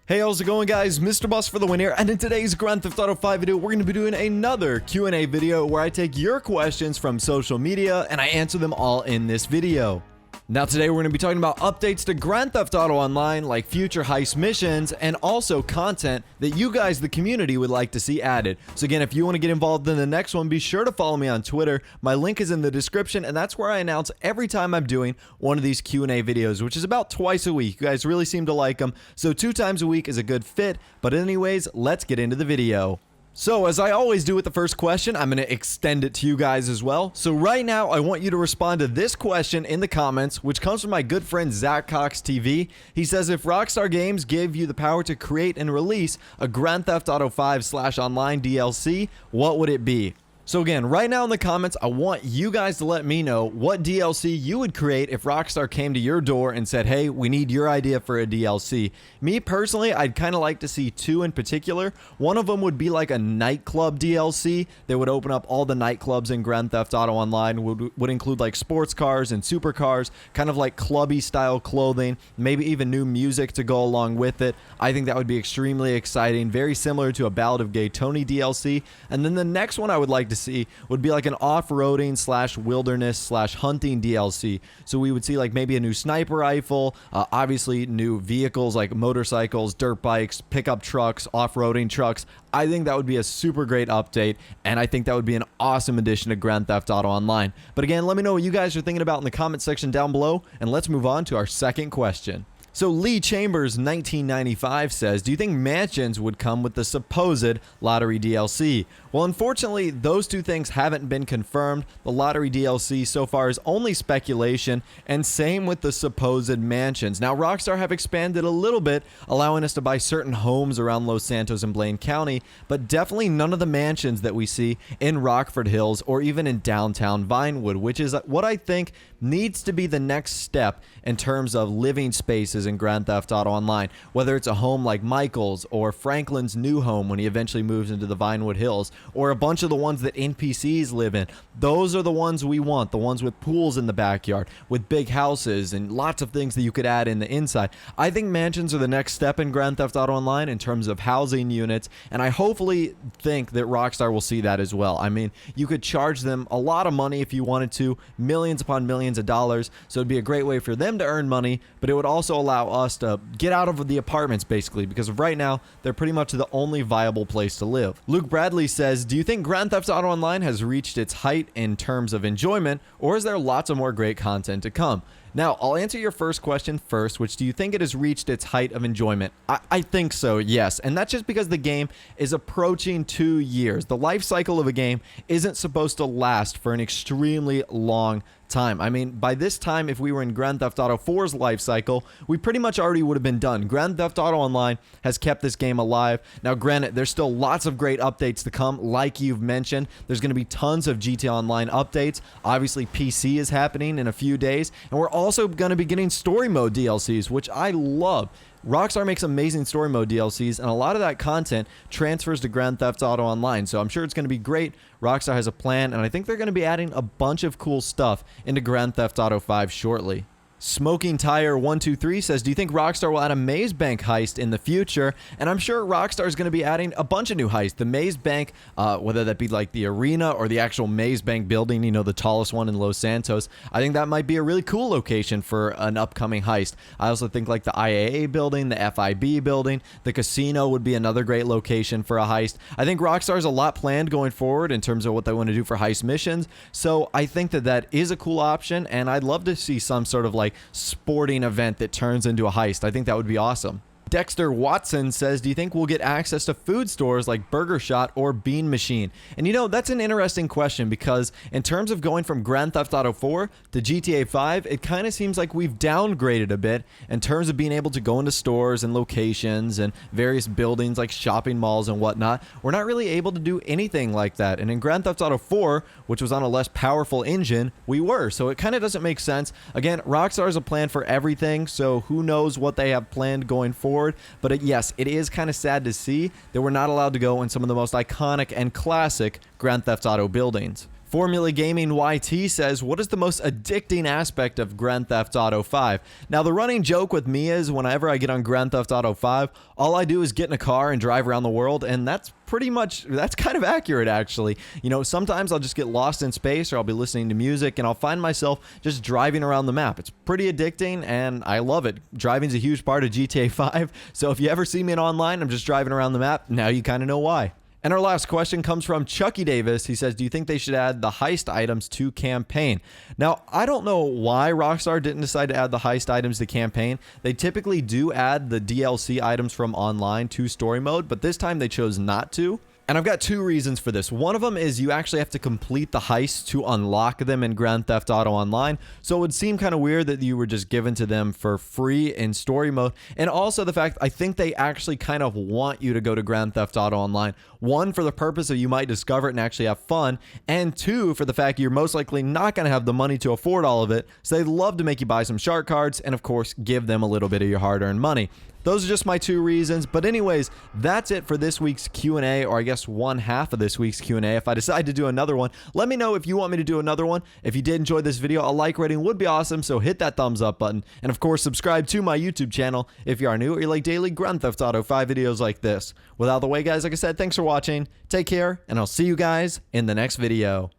Hey, how's it going, guys? Mr. Boss for the win here, and in today's Grand Theft Auto 5 video, we're going to be doing another Q&A video where I take your questions from social media and I answer them all in this video. Now today we're going to be talking about updates to Grand Theft Auto Online, like future heist missions, and also content that you guys, the community, would like to see added. So again, if you want to get involved in the next one, be sure to follow me on Twitter. My link is in the description, and that's where I announce every time I'm doing one of these Q&A videos, which is about twice a week. You guys really seem to like them, so 2 times a week is a good fit. But anyways, let's get into the video. So, as I always do with the first question, I'm going to extend it to you guys as well. So right now, I want you to respond to this question in the comments, which comes from my good friend Zach Cox TV. He says, if Rockstar Games gave you the power to create and release a Grand Theft Auto 5/online DLC, what would it be? So again, right now in the comments, I want you guys to let me know what DLC you would create if Rockstar came to your door and said, hey, we need your idea for a DLC. Me personally, I'd kind of like to see 2 in particular. One of them would be like a nightclub DLC that would open up all the nightclubs in Grand Theft Auto Online, would include like sports cars and supercars, kind of like clubby style clothing, maybe even new music to go along with it. I think that would be extremely exciting, very similar to a Ballad of Gay Tony DLC. And then the next one I would like to see would be like an off-roading / wilderness / hunting DLC. So we would see like maybe a new sniper rifle, obviously new vehicles like motorcycles, dirt bikes, pickup trucks, off-roading trucks. I think that would be a super great update, and I think that would be an awesome addition to Grand Theft Auto Online. But again, let me know what you guys are thinking about in the comment section down below, and let's move on to our second question. So Lee Chambers 1995 says, do you think mansions would come with the supposed lottery DLC? Well, unfortunately, those 2 things haven't been confirmed. The lottery DLC so far is only speculation, and same with the supposed mansions. Now, Rockstar have expanded a little bit, allowing us to buy certain homes around Los Santos and Blaine County, but definitely none of the mansions that we see in Rockford Hills or even in downtown Vinewood, which is what I think needs to be the next step in terms of living spaces in Grand Theft Auto Online, whether it's a home like Michael's or Franklin's new home when he eventually moves into the Vinewood Hills, or a bunch of the ones that NPCs live in. Those are the ones we want, the ones with pools in the backyard, with big houses and lots of things that you could add in the inside. I think mansions are the next step in Grand Theft Auto Online in terms of housing units, and I hopefully think that Rockstar will see that as well. I mean, you could charge them a lot of money if you wanted to, millions upon millions of dollars, so it'd be a great way for them to earn money, but it would also allow us to get out of the apartments basically, because right now they're pretty much the only viable place to live. Luke Bradley says, do you think Grand Theft Auto Online has reached its height in terms of enjoyment, or is there lots of more great content to come? Now, I'll answer your first question first, which do you think it has reached its height of enjoyment? I think so, yes. And that's just because the game is approaching 2 years. The life cycle of a game isn't supposed to last for an extremely long time. I mean, by this time, if we were in Grand Theft Auto 4's life cycle, we pretty much already would have been done. Grand Theft Auto Online has kept this game alive. Now, granted, there's still lots of great updates to come, like you've mentioned. There's going to be tons of GTA Online updates. Obviously, PC is happening in a few days, and we're also going to be getting story mode DLCs, which I love. Rockstar makes amazing story mode DLCs, and a lot of that content transfers to Grand Theft Auto Online, so I'm sure it's going to be great. Rockstar has a plan, and I think they're going to be adding a bunch of cool stuff into Grand Theft Auto 5 shortly. Smoking Tire 123 says, do you think Rockstar will add a Maze Bank heist in the future? And I'm sure Rockstar is going to be adding a bunch of new heists. The Maze Bank, whether that be like the arena or the actual Maze Bank building, you know, the tallest one in Los Santos, I think that might be a really cool location for an upcoming heist. I also think like the IAA building, the FIB building, the casino would be another great location for a heist. I think Rockstar has a lot planned going forward in terms of what they want to do for heist missions. So I think that that is a cool option, and I'd love to see some sort of like sporting event that turns into a heist. I think that would be awesome. Dexter Watson says, do you think we'll get access to food stores like Burger Shot or Bean Machine? And you know, that's an interesting question, because in terms of going from Grand Theft Auto 4 to GTA 5, it kind of seems like we've downgraded a bit in terms of being able to go into stores and locations and various buildings like shopping malls and whatnot. We're not really able to do anything like that. And in Grand Theft Auto 4, which was on a less powerful engine, we were. So it kind of doesn't make sense. Again, Rockstar has a plan for everything, so who knows what they have planned going forward. But yes, it is kind of sad to see that we're not allowed to go in some of the most iconic and classic Grand Theft Auto buildings. Formula Gaming YT says, what is the most addicting aspect of Grand Theft Auto 5? Now, the running joke with me is whenever I get on Grand Theft Auto 5, all I do is get in a car and drive around the world, and that's kind of accurate, actually. You know, sometimes I'll just get lost in space, or I'll be listening to music, and I'll find myself just driving around the map. It's pretty addicting, and I love it. Driving's a huge part of GTA 5, so if you ever see me in online, I'm just driving around the map, now you kind of know why. And our last question comes from Chucky Davis. He says, do you think they should add the heist items to campaign? Now, I don't know why Rockstar didn't decide to add the heist items to campaign. They typically do add the DLC items from online to story mode, but this time they chose not to. And I've got two reasons for this. One of them is you actually have to complete the heists to unlock them in Grand Theft Auto Online. So it would seem kind of weird that you were just given to them for free in story mode. And also the fact, I think they actually kind of want you to go to Grand Theft Auto Online. One, for the purpose of you might discover it and actually have fun. And two, for the fact you're most likely not going to have the money to afford all of it. So they'd love to make you buy some shark cards and, of course, give them a little bit of your hard-earned money. Those are just my two reasons. But anyways, that's it for this week's Q&A, or I guess one half of this week's Q&A. If I decide to do another one, let me know if you want me to do another one. If you did enjoy this video, a like rating would be awesome, so hit that thumbs up button. And of course, subscribe to my YouTube channel if you are new or you like daily Grand Theft Auto 5 videos like this. Without the way, guys, like I said, thanks for watching. Take care, and I'll see you guys in the next video.